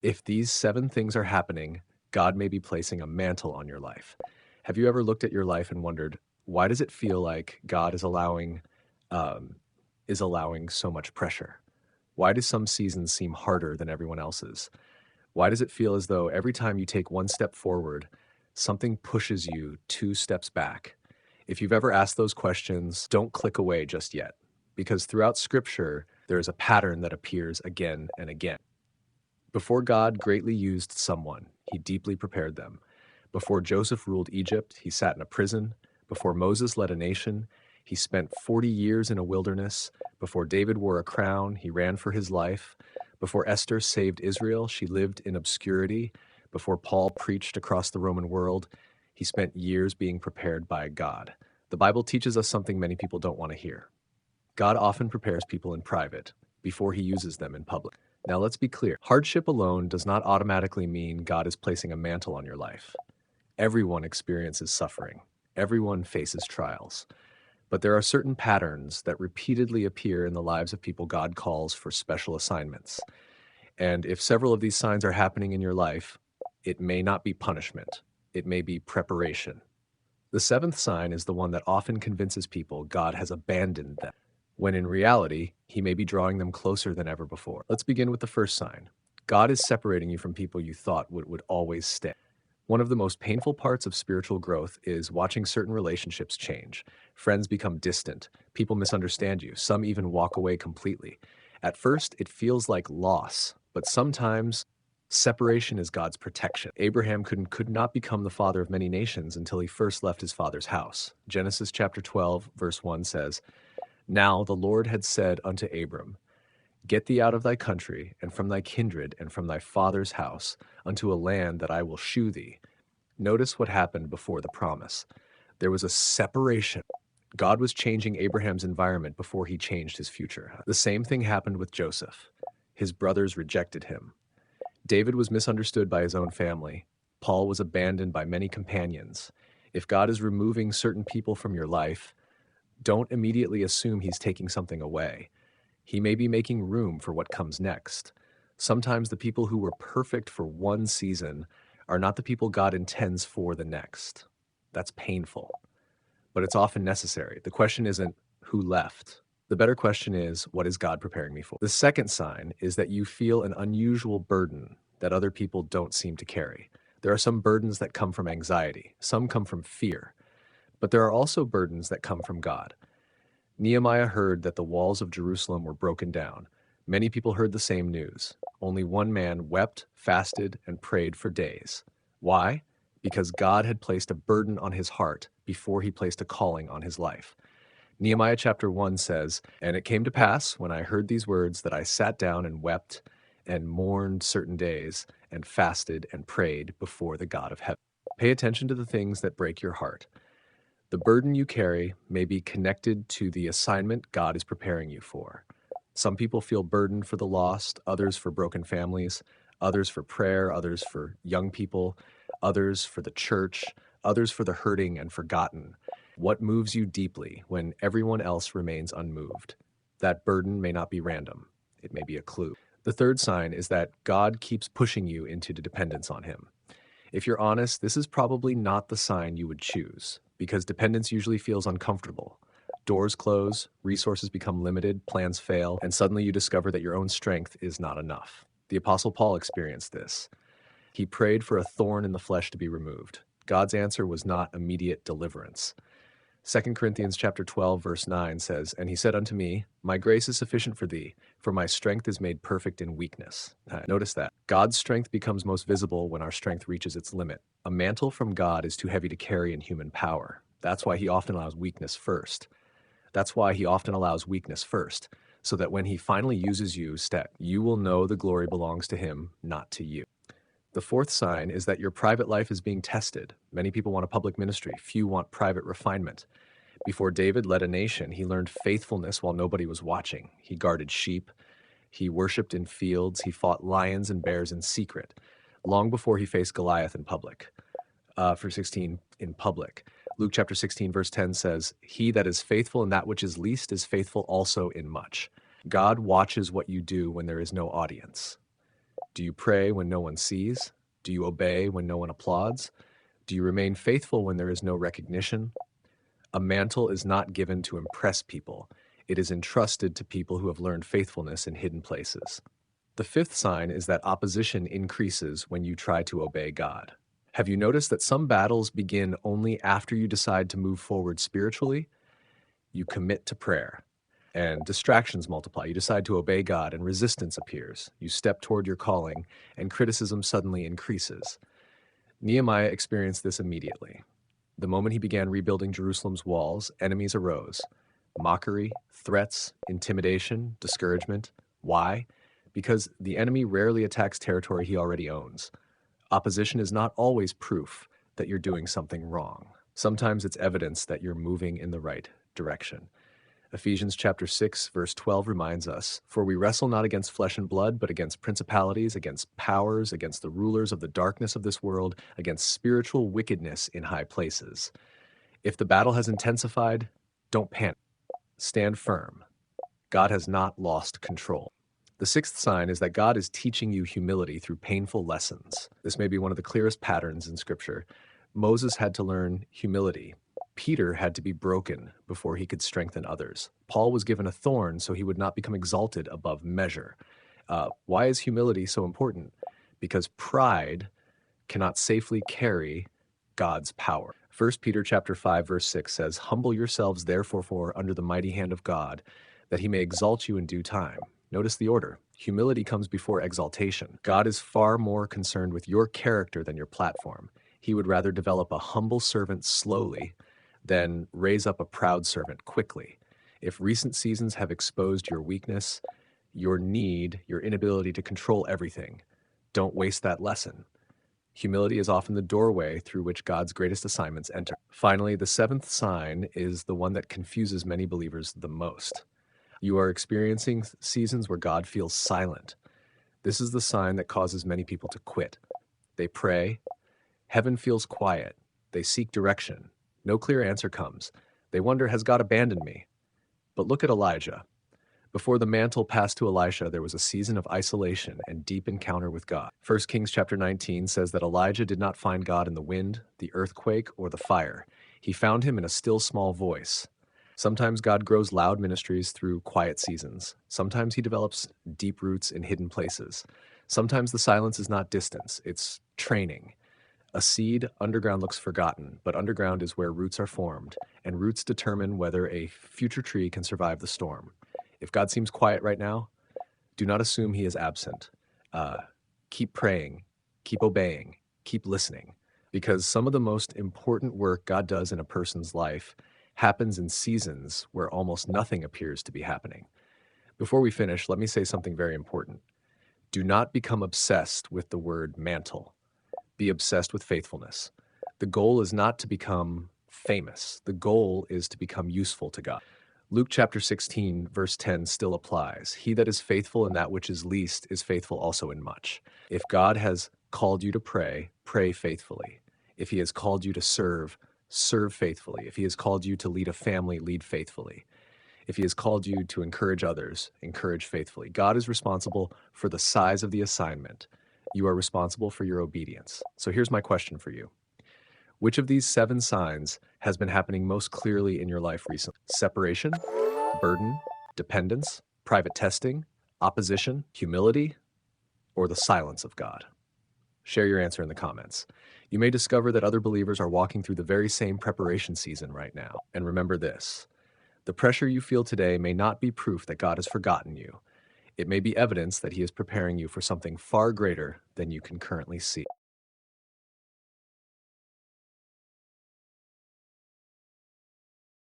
If these 7 things are happening, God may be placing a mantle on your life. Have you ever looked at your life and wondered, why does it feel like God um, is allowing so much pressure? Why do some seasons seem harder than everyone else's? Why does it feel as though every time you take one step forward, something pushes you 2 steps back? If you've ever asked those questions, don't click away just yet, because throughout Scripture, there is a pattern that appears again and again. Before God greatly used someone, he deeply prepared them. Before Joseph ruled Egypt, he sat in a prison. Before Moses led a nation, he spent 40 years in a wilderness. Before David wore a crown, he ran for his life. Before Esther saved Israel, she lived in obscurity. Before Paul preached across the Roman world, he spent years being prepared by God. The Bible teaches us something many people don't want to hear. God often prepares people in private before he uses them in public. Now, let's be clear. Hardship alone does not automatically mean God is placing a mantle on your life. Everyone experiences suffering. Everyone faces trials. But there are certain patterns that repeatedly appear in the lives of people God calls for special assignments. And if several of these signs are happening in your life, it may not be punishment. It may be preparation. The 7th sign is the one that often convinces people God has abandoned them, when in reality, he may be drawing them closer than ever before. Let's begin with the first sign. God is separating you from people you thought would always stay. One of the most painful parts of spiritual growth is watching certain relationships change. Friends become distant. People misunderstand you. Some even walk away completely. At first, it feels like loss, but sometimes separation is God's protection. Abraham could not become the father of many nations until he first left his father's house. Genesis chapter 12, verse 1 says, "Now the Lord had said unto Abram, Get thee out of thy country, and from thy kindred, and from thy father's house, unto a land that I will shew thee." Notice what happened before the promise. There was a separation. God was changing Abraham's environment before he changed his future. The same thing happened with Joseph. His brothers rejected him. David was misunderstood by his own family. Paul was abandoned by many companions. If God is removing certain people from your life, don't immediately assume he's taking something away. He may be making room for what comes next. Sometimes the people who were perfect for one season are not the people God intends for the next. That's painful, but it's often necessary. The question isn't who left. The better question is, what is God preparing me for? The second sign is that you feel an unusual burden that other people don't seem to carry. There are some burdens that come from anxiety. Some come from fear. But there are also burdens that come from God. Nehemiah heard that the walls of Jerusalem were broken down. Many people heard the same news. Only one man wept, fasted, and prayed for days. Why? Because God had placed a burden on his heart before he placed a calling on his life. Nehemiah chapter 1 says, "And it came to pass, when I heard these words, that I sat down and wept and mourned certain days, and fasted and prayed before the God of heaven." Pay attention to the things that break your heart. The burden you carry may be connected to the assignment God is preparing you for. Some people feel burdened for the lost, others for broken families, others for prayer, others for young people, others for the church, others for the hurting and forgotten. What moves you deeply when everyone else remains unmoved? That burden may not be random. It may be a clue. The third sign is that God keeps pushing you into dependence on him. If you're honest, this is probably not the sign you would choose, because dependence usually feels uncomfortable. Doors close, resources become limited, plans fail, and suddenly you discover that your own strength is not enough. The Apostle Paul experienced this. He prayed for a thorn in the flesh to be removed. God's answer was not immediate deliverance. 2 Corinthians chapter 12, verse 9 says, "And he said unto me, My grace is sufficient for thee, for my strength is made perfect in weakness." Notice that. God's strength becomes most visible when our strength reaches its limit. A mantle from God is too heavy to carry in human power. That's why he often allows weakness first. So that when he finally uses you, you will know the glory belongs to him, not to you. The fourth sign is that your private life is being tested. Many people want a public ministry. Few want private refinement. Before David led a nation, he learned faithfulness while nobody was watching. He guarded sheep. He worshiped in fields. He fought lions and bears in secret, long before he faced Goliath in public. In public. Luke chapter 16, verse 10 says, "He that is faithful in that which is least is faithful also in much." God watches what you do when there is no audience. Do you pray when no one sees? Do you obey when no one applauds? Do you remain faithful when there is no recognition? A mantle is not given to impress people. It is entrusted to people who have learned faithfulness in hidden places. The fifth sign is that opposition increases when you try to obey God. Have you noticed that some battles begin only after you decide to move forward spiritually? You commit to prayer, and distractions multiply. You decide to obey God, and resistance appears. You step toward your calling, and criticism suddenly increases. Nehemiah experienced this immediately. The moment he began rebuilding Jerusalem's walls, enemies arose. Mockery, threats, intimidation, discouragement. Why? Because the enemy rarely attacks territory he already owns. Opposition is not always proof that you're doing something wrong. Sometimes it's evidence that you're moving in the right direction. Ephesians chapter 6, verse 12 reminds us, "For we wrestle not against flesh and blood, but against principalities, against powers, against the rulers of the darkness of this world, against spiritual wickedness in high places." If the battle has intensified, don't panic. Stand firm. God has not lost control. The sixth sign is that God is teaching you humility through painful lessons. This may be one of the clearest patterns in Scripture. Moses had to learn humility. Peter had to be broken before he could strengthen others. Paul was given a thorn so he would not become exalted above measure. Why is humility so important? Because pride cannot safely carry God's power. 1 Peter chapter 5 verse 6 says, "Humble yourselves therefore under the mighty hand of God, that he may exalt you in due time." Notice the order. Humility comes before exaltation. God is far more concerned with your character than your platform. He would rather develop a humble servant slowly than raise up a proud servant quickly. If recent seasons have exposed your weakness, your need, your inability to control everything, don't waste that lesson. Humility is often the doorway through which God's greatest assignments enter. Finally, the seventh sign is the one that confuses many believers the most. You are experiencing seasons where God feels silent. This is the sign that causes many people to quit. They pray, heaven feels quiet. They seek direction. No clear answer comes. They wonder, has God abandoned me? But look at Elijah. Before the mantle passed to Elisha, there was a season of isolation and deep encounter with God. 1 Kings chapter 19 says that Elijah did not find God in the wind, the earthquake, or the fire. He found him in a still small voice. Sometimes God grows loud ministries through quiet seasons. Sometimes he develops deep roots in hidden places. Sometimes the silence is not distance, it's training. A seed underground looks forgotten, but underground is where roots are formed, and roots determine whether a future tree can survive the storm. If God seems quiet right now, do not assume he is absent. Keep praying, keep obeying, keep listening, because some of the most important work God does in a person's life happens in seasons where almost nothing appears to be happening. Before we finish, let me say something very important. Do not become obsessed with the word mantle. Be obsessed with faithfulness. The goal is not to become famous. The goal is to become useful to God. Luke chapter 16, verse 10 still applies. He that is faithful in that which is least is faithful also in much. If God has called you to pray, pray faithfully. If he has called you to serve, serve faithfully. If he has called you to lead a family, lead faithfully. If he has called you to encourage others, encourage faithfully. God is responsible for the size of the assignment. You are responsible for your obedience. So here's my question for you. Which of these 7 signs has been happening most clearly in your life recently? Separation, burden, dependence, private testing, opposition, humility, or the silence of God? Share your answer in the comments. You may discover that other believers are walking through the very same preparation season right now. And remember this, the pressure you feel today may not be proof that God has forgotten you. It may be evidence that he is preparing you for something far greater than you can currently see.